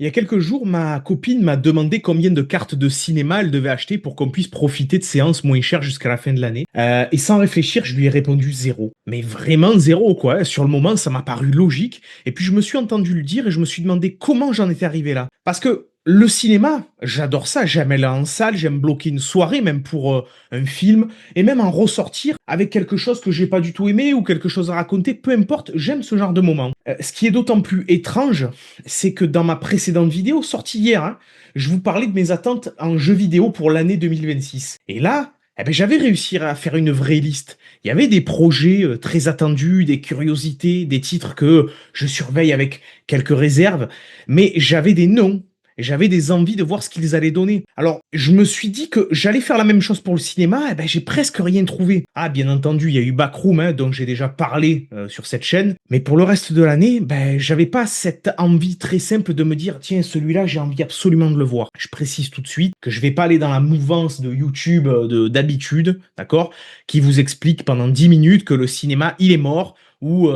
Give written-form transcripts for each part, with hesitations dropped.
Il y a quelques jours, ma copine m'a demandé combien de cartes de cinéma elle devait acheter pour qu'on puisse profiter de séances moins chères jusqu'à la fin de l'année. Et sans réfléchir, je lui ai répondu zéro. Mais vraiment zéro, quoi, hein. Sur le moment, ça m'a paru logique. Et puis je me suis entendu le dire et je me suis demandé comment j'en étais arrivé là. Parce que le cinéma, j'adore ça. J'aime aller en salle, j'aime bloquer une soirée, même pour un film, et même en ressortir avec quelque chose que j'ai pas du tout aimé ou quelque chose à raconter. Peu importe, j'aime ce genre de moment. Ce qui est d'autant plus étrange, c'est que dans ma précédente vidéo, sortie hier, hein, je vous parlais de mes attentes en jeux vidéo pour l'année 2026. Et là, eh ben, j'avais réussi à faire une vraie liste. Il y avait des projets très attendus, des curiosités, des titres que je surveille avec quelques réserves, mais j'avais des noms. Et j'avais des envies de voir ce qu'ils allaient donner. Alors, je me suis dit que j'allais faire la même chose pour le cinéma, et ben j'ai presque rien trouvé. Ah, bien entendu, il y a eu Backroom, hein, dont j'ai déjà parlé sur cette chaîne, mais pour le reste de l'année, ben j'avais pas cette envie très simple de me dire, tiens, celui-là, j'ai envie absolument de le voir. Je précise tout de suite que je vais pas aller dans la mouvance de YouTube d'habitude, d'accord, qui vous explique pendant 10 minutes que le cinéma, il est mort, ou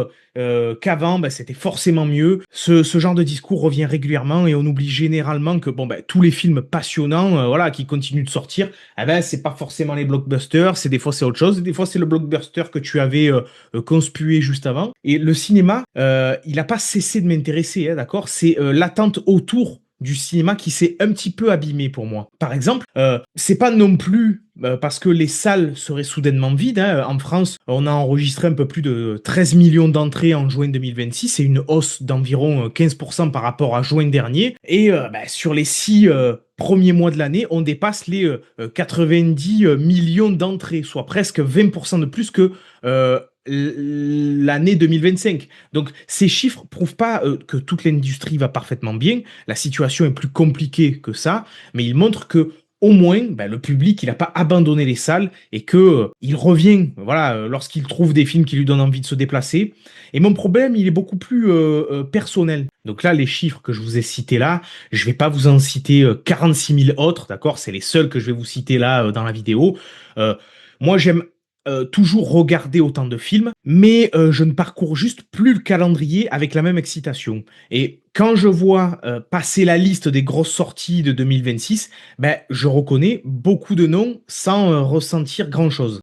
qu'avant, ben, c'était forcément mieux. Ce genre de discours revient régulièrement et on oublie généralement que bon, ben, tous les films passionnants voilà, qui continuent de sortir, eh ben, c'est pas forcément les blockbusters, c'est des fois c'est autre chose, et des fois c'est le blockbuster que tu avais conspué juste avant. Et le cinéma, il n'a pas cessé de m'intéresser, hein, d'accord. C'est l'attente autour du cinéma qui s'est un petit peu abîmé pour moi. Par exemple, c'est pas non plus parce que les salles seraient soudainement vides, hein. En France, on a enregistré un peu plus de 13 millions d'entrées en juin 2026. C'est une hausse d'environ 15% par rapport à juin dernier. Et bah, sur les 6 premiers mois de l'année, on dépasse les 90 millions d'entrées, soit presque 20% de plus que l'année 2025. Donc ces chiffres prouvent pas que toute l'industrie va parfaitement bien. La situation est plus compliquée que ça, mais ils montrent que au moins, ben, le public, il n'a pas abandonné les salles et que il revient, voilà, lorsqu'il trouve des films qui lui donnent envie de se déplacer. Et mon problème, il est beaucoup plus personnel. Donc là, les chiffres que je vous ai cités là, je vais pas vous en citer 46 000 autres, d'accord? C'est les seuls que je vais vous citer là dans la vidéo. Euh, Moi, j'aime toujours regarder autant de films, mais je ne parcours juste plus le calendrier avec la même excitation. Et quand je vois passer la liste des grosses sorties de 2026, ben, je reconnais beaucoup de noms sans ressentir grand-chose.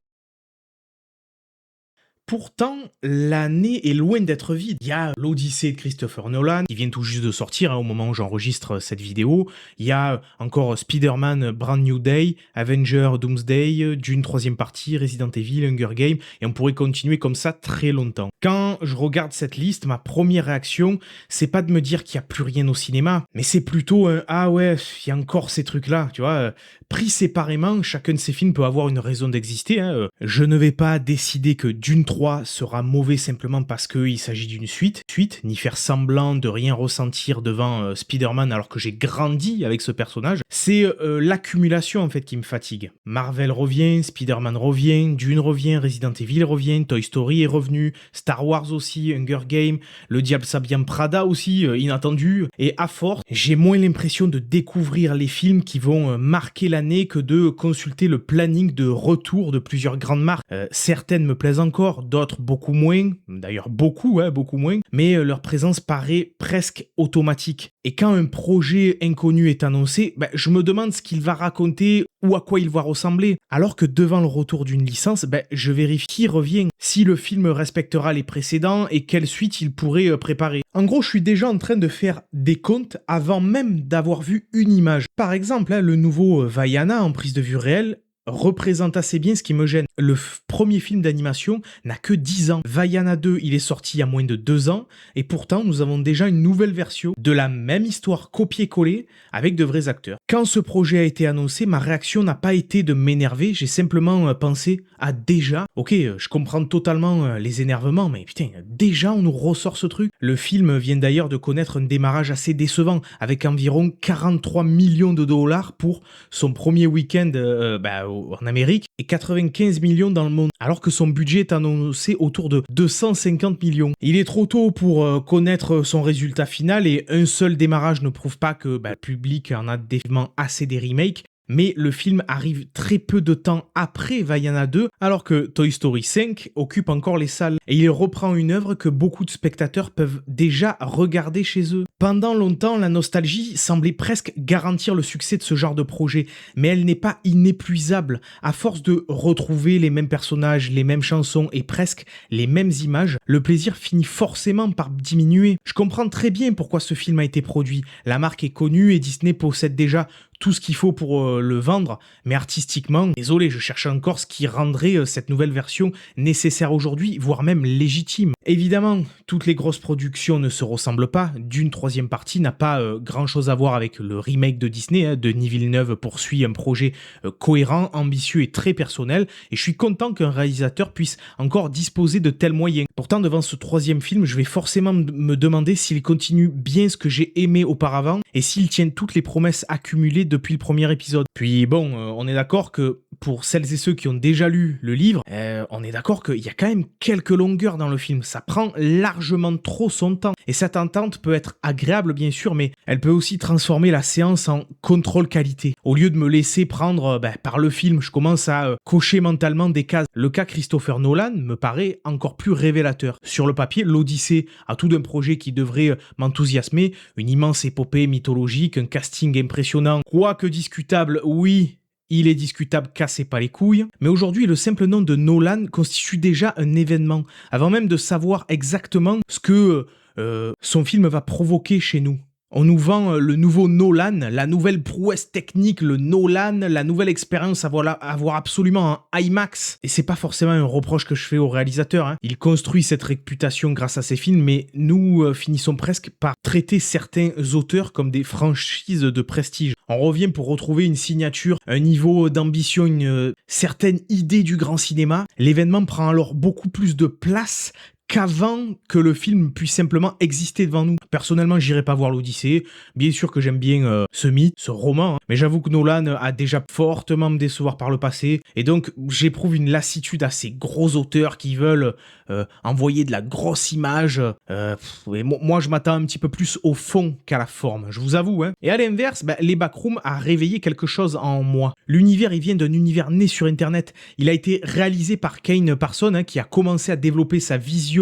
Pourtant, l'année est loin d'être vide. Il y a l'Odyssée de Christopher Nolan, qui vient tout juste de sortir hein, au moment où j'enregistre cette vidéo. Il y a encore Spider-Man Brand New Day, Avenger Doomsday, Dune troisième partie, Resident Evil, Hunger Games, et on pourrait continuer comme ça très longtemps. Quand je regarde cette liste, ma première réaction, c'est pas de me dire qu'il n'y a plus rien au cinéma, mais c'est plutôt un ah ouais, il y a encore ces trucs-là, tu vois. Pris séparément, chacun de ces films peut avoir une raison d'exister, hein. Je ne vais pas décider que Dune 3 sera mauvais simplement parce qu'il s'agit d'une suite, ni faire semblant de rien ressentir devant Spider-Man alors que j'ai grandi avec ce personnage. C'est l'accumulation en fait qui me fatigue. Marvel revient, Spider-Man revient, Dune revient, Resident Evil revient, Toy Story est revenu, Star Wars aussi, Hunger Games, Le Diable s'habille en Prada aussi, inattendu. Et à force, j'ai moins l'impression de découvrir les films qui vont marquer l'année que de consulter le planning de retour de plusieurs grandes marques. Certaines me plaisent encore, d'autres beaucoup moins, d'ailleurs beaucoup, hein, beaucoup moins, mais leur présence paraît presque automatique. Et quand un projet inconnu est annoncé, ben, je me demande ce qu'il va raconter ou à quoi il va ressembler. Alors que devant le retour d'une licence, ben, je vérifie qui revient, si le film respectera les précédents et quelle suite il pourrait préparer. En gros, je suis déjà en train de faire des comptes avant même d'avoir vu une image. Par exemple, hein, le nouveau Vaiana en prise de vue réelle représente assez bien ce qui me gêne. Le premier film d'animation n'a que 10 ans. Vaiana 2, il est sorti il y a moins de 2 ans, et pourtant nous avons déjà une nouvelle version de la même histoire copiée-collée avec de vrais acteurs. Quand ce projet a été annoncé, ma réaction n'a pas été de m'énerver, j'ai simplement pensé à déjà, ok, je comprends totalement les énervements, mais putain, déjà on nous ressort ce truc. Le film vient d'ailleurs de connaître un démarrage assez décevant, avec environ 43 millions de dollars pour son premier week-end en Amérique et 95 millions dans le monde, alors que son budget est annoncé autour de 250 millions. Il est trop tôt pour connaître son résultat final et un seul démarrage ne prouve pas que le public en a définitivement assez des remakes, mais le film arrive très peu de temps après Vaiana 2, alors que Toy Story 5 occupe encore les salles. Et il reprend une œuvre que beaucoup de spectateurs peuvent déjà regarder chez eux. Pendant longtemps, la nostalgie semblait presque garantir le succès de ce genre de projet, mais elle n'est pas inépuisable. À force de retrouver les mêmes personnages, les mêmes chansons et presque les mêmes images, le plaisir finit forcément par diminuer. Je comprends très bien pourquoi ce film a été produit. La marque est connue et Disney possède déjà tout ce qu'il faut pour le vendre, mais artistiquement, désolé, je cherche encore ce qui rendrait cette nouvelle version nécessaire aujourd'hui, voire même légitime. Évidemment, toutes les grosses productions ne se ressemblent pas. Dune troisième partie n'a pas grand chose à voir avec le remake de Disney. Denis Villeneuve poursuit un projet cohérent, ambitieux et très personnel, et je suis content qu'un réalisateur puisse encore disposer de tels moyens. Pourtant, devant ce troisième film, je vais forcément me demander s'il continue bien ce que j'ai aimé auparavant et s'il tient toutes les promesses accumulées depuis le premier épisode. Puis bon, on est d'accord que pour celles et ceux qui ont déjà lu le livre, on est d'accord qu'il y a quand même quelques longueurs dans le film. Ça prend largement trop son temps. Et cette entente peut être agréable bien sûr, mais elle peut aussi transformer la séance en contrôle qualité. Au lieu de me laisser prendre par le film, je commence à cocher mentalement des cases. Le cas Christopher Nolan me paraît encore plus révélateur. Sur le papier, l'Odyssée a tout d'un projet qui devrait m'enthousiasmer, une immense épopée mythologique, un casting impressionnant, quoique discutable, oui. Il est discutable, cassez pas les couilles. Mais aujourd'hui, le simple nom de Nolan constitue déjà un événement, avant même de savoir exactement ce que son film va provoquer chez nous. On nous vend le nouveau Nolan, la nouvelle prouesse technique, le Nolan, la nouvelle expérience à voir absolument en IMAX. Et c'est pas forcément un reproche que je fais au réalisateur. Il construit cette réputation grâce à ses films, mais nous finissons presque par traiter certains auteurs comme des franchises de prestige. On revient pour retrouver une signature, un niveau d'ambition, une certaine idée du grand cinéma. L'événement prend alors beaucoup plus de place qu'avant que le film puisse simplement exister devant nous. Personnellement, j'irai pas voir l'Odyssée. Bien sûr que j'aime bien ce mythe, ce roman, mais j'avoue que Nolan a déjà fortement me décevoir par le passé, et donc j'éprouve une lassitude à ces gros auteurs qui veulent envoyer de la grosse image. Et moi, je m'attends un petit peu plus au fond qu'à la forme, je vous avoue. Et à l'inverse, les Backrooms a réveillé quelque chose en moi. L'univers, il vient d'un univers né sur Internet. Il a été réalisé par Kane Parson, qui a commencé à développer sa vision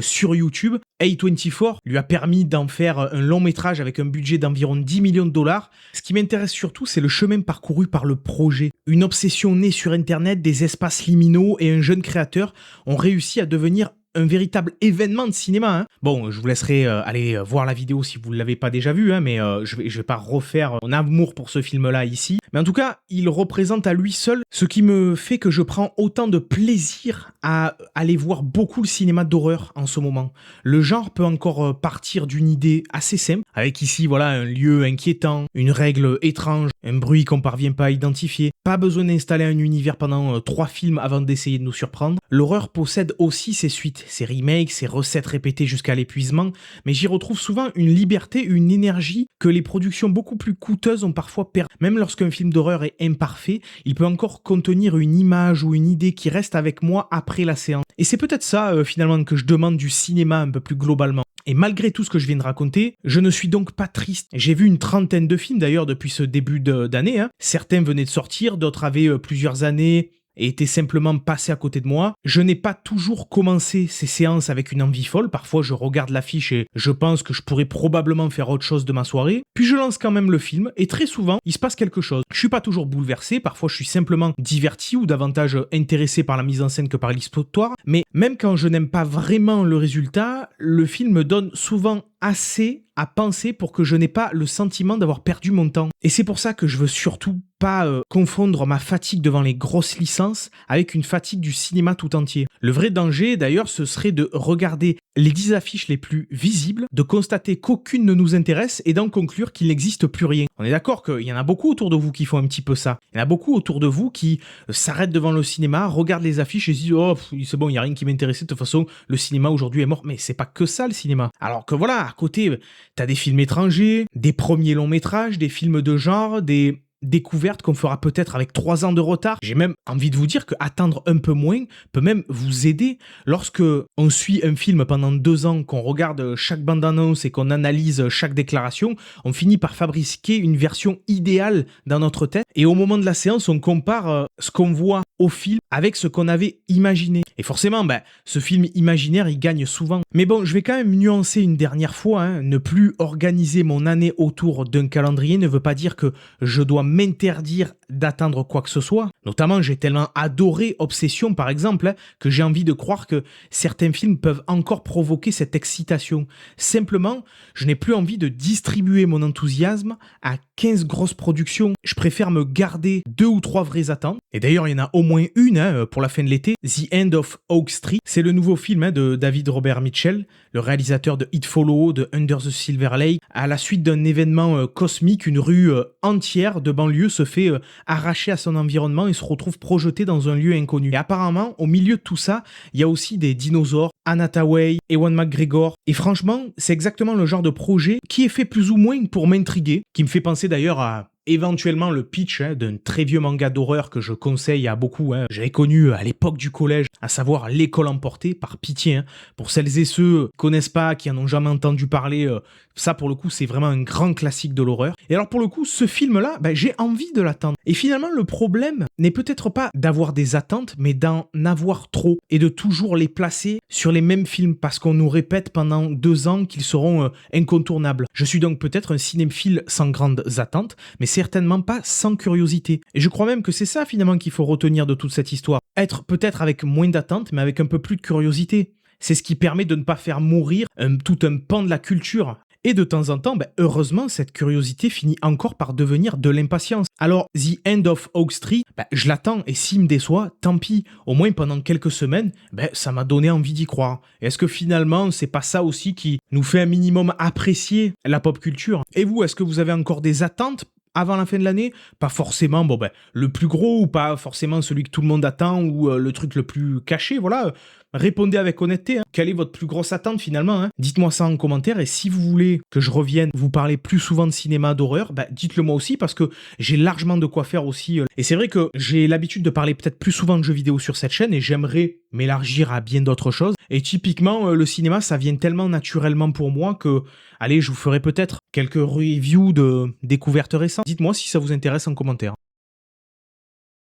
sur YouTube. A24 lui a permis d'en faire un long métrage avec un budget d'environ 10 millions de dollars. Ce qui m'intéresse surtout, c'est le chemin parcouru par le projet. Une obsession née sur Internet, des espaces liminaux et un jeune créateur ont réussi à devenir un véritable événement de cinéma. Bon, je vous laisserai aller voir la vidéo si vous ne l'avez pas déjà vue, mais je vais pas refaire mon amour pour ce film-là ici. Mais en tout cas, il représente à lui seul ce qui me fait que je prends autant de plaisir à aller voir beaucoup le cinéma d'horreur en ce moment. Le genre peut encore partir d'une idée assez simple, avec ici voilà un lieu inquiétant, une règle étrange, un bruit qu'on parvient pas à identifier. Pas besoin d'installer un univers pendant 3 films avant d'essayer de nous surprendre. L'horreur possède aussi ses suites, ses remakes, ses recettes répétées jusqu'à l'épuisement, mais j'y retrouve souvent une liberté, une énergie que les productions beaucoup plus coûteuses ont parfois perdu. Même lorsqu'un film d'horreur est imparfait, il peut encore contenir une image ou une idée qui reste avec moi après la séance. Et c'est peut-être ça finalement que je demande du cinéma un peu plus globalement. Et malgré tout ce que je viens de raconter, je ne suis donc pas triste. J'ai vu une trentaine de films d'ailleurs depuis ce début d'année. Certains venaient de sortir, d'autres avaient plusieurs années et étaient simplement passés à côté de moi. Je n'ai pas toujours commencé ces séances avec une envie folle. Parfois, je regarde l'affiche et je pense que je pourrais probablement faire autre chose de ma soirée. Puis je lance quand même le film et très souvent, il se passe quelque chose. Je suis pas toujours bouleversé. Parfois, je suis simplement diverti ou davantage intéressé par la mise en scène que par l'histoire. Mais même quand je n'aime pas vraiment le résultat, le film me donne souvent assez à penser pour que je n'ai pas le sentiment d'avoir perdu mon temps. Et c'est pour ça que je veux surtout pas confondre ma fatigue devant les grosses licences avec une fatigue du cinéma tout entier. Le vrai danger d'ailleurs, ce serait de regarder les 10 affiches les plus visibles, de constater qu'aucune ne nous intéresse et d'en conclure qu'il n'existe plus rien. On est d'accord qu'il y en a beaucoup autour de vous qui font un petit peu ça. Il y en a beaucoup autour de vous qui s'arrêtent devant le cinéma, regardent les affiches et se disent « Oh, c'est bon, il n'y a rien qui m'intéressait, de toute façon, le cinéma aujourd'hui est mort. » Mais c'est pas que ça le cinéma. Alors que voilà, à côté, t'as des films étrangers, des premiers longs métrages, des films de genre, des découverte qu'on fera peut-être avec 3 ans de retard. J'ai même envie de vous dire qu'attendre un peu moins peut même vous aider. Lorsque on suit un film pendant 2 ans, qu'on regarde chaque bande-annonce et qu'on analyse chaque déclaration, on finit par fabriquer une version idéale dans notre tête. Et au moment de la séance, on compare ce qu'on voit au film avec ce qu'on avait imaginé. Et forcément, ce film imaginaire, il gagne souvent. Mais bon, je vais quand même nuancer une dernière fois. Ne plus organiser mon année autour d'un calendrier ne veut pas dire que je dois m'interdire d'attendre quoi que ce soit. Notamment, j'ai tellement adoré Obsession, par exemple, que j'ai envie de croire que certains films peuvent encore provoquer cette excitation. Simplement, je n'ai plus envie de distribuer mon enthousiasme à 15 grosses productions. Je préfère me garder 2 ou 3 vraies attentes. Et d'ailleurs, il y en a au moins une pour la fin de l'été, The End of Oak Street. C'est le nouveau film de David Robert Mitchell, le réalisateur de It Follow, de Under the Silver Lake. À la suite d'un événement cosmique, une rue entière de banlieue se fait arracher à son environnement et se retrouve projetée dans un lieu inconnu. Et apparemment, au milieu de tout ça, il y a aussi des dinosaures, Anne Hathaway, Ewan McGregor. Et franchement, c'est exactement le genre de projet qui est fait plus ou moins pour m'intriguer, qui me fait penser d'ailleurs à éventuellement le pitch d'un très vieux manga d'horreur que je conseille à beaucoup. J'avais connu à l'époque du collège, à savoir L'école emportée, par pitié. Pour celles et ceux qui connaissent pas, qui en ont jamais entendu parler, ça pour le coup c'est vraiment un grand classique de l'horreur. Et alors pour le coup, ce film-là, j'ai envie de l'attendre. Et finalement, le problème n'est peut-être pas d'avoir des attentes, mais d'en avoir trop et de toujours les placer sur les mêmes films parce qu'on nous répète pendant 2 ans qu'ils seront incontournables. Je suis donc peut-être un cinéphile sans grandes attentes, mais certainement pas sans curiosité. Et je crois même que c'est ça finalement qu'il faut retenir de toute cette histoire. Être peut-être avec moins d'attentes, mais avec un peu plus de curiosité. C'est ce qui permet de ne pas faire mourir tout un pan de la culture. Et de temps en temps, heureusement, cette curiosité finit encore par devenir de l'impatience. Alors, The End of Oak Street, je l'attends, et s'il me déçoit, tant pis. Au moins, pendant quelques semaines, ça m'a donné envie d'y croire. Et est-ce que finalement, c'est pas ça aussi qui nous fait un minimum apprécier la pop culture? Et vous, est-ce que vous avez encore des attentes avant la fin de l'année? Pas forcément le plus gros, ou pas forcément celui que tout le monde attend, ou le truc le plus caché, voilà. Répondez avec honnêteté, quelle est votre plus grosse attente finalement? Dites-moi ça en commentaire, et si vous voulez que je revienne vous parler plus souvent de cinéma d'horreur, dites-le moi aussi, parce que j'ai largement de quoi faire aussi. Et c'est vrai que j'ai l'habitude de parler peut-être plus souvent de jeux vidéo sur cette chaîne, et j'aimerais m'élargir à bien d'autres choses. Et typiquement, le cinéma, ça vient tellement naturellement pour moi que, allez, je vous ferai peut-être quelques reviews de découvertes récentes. Dites-moi si ça vous intéresse en commentaire.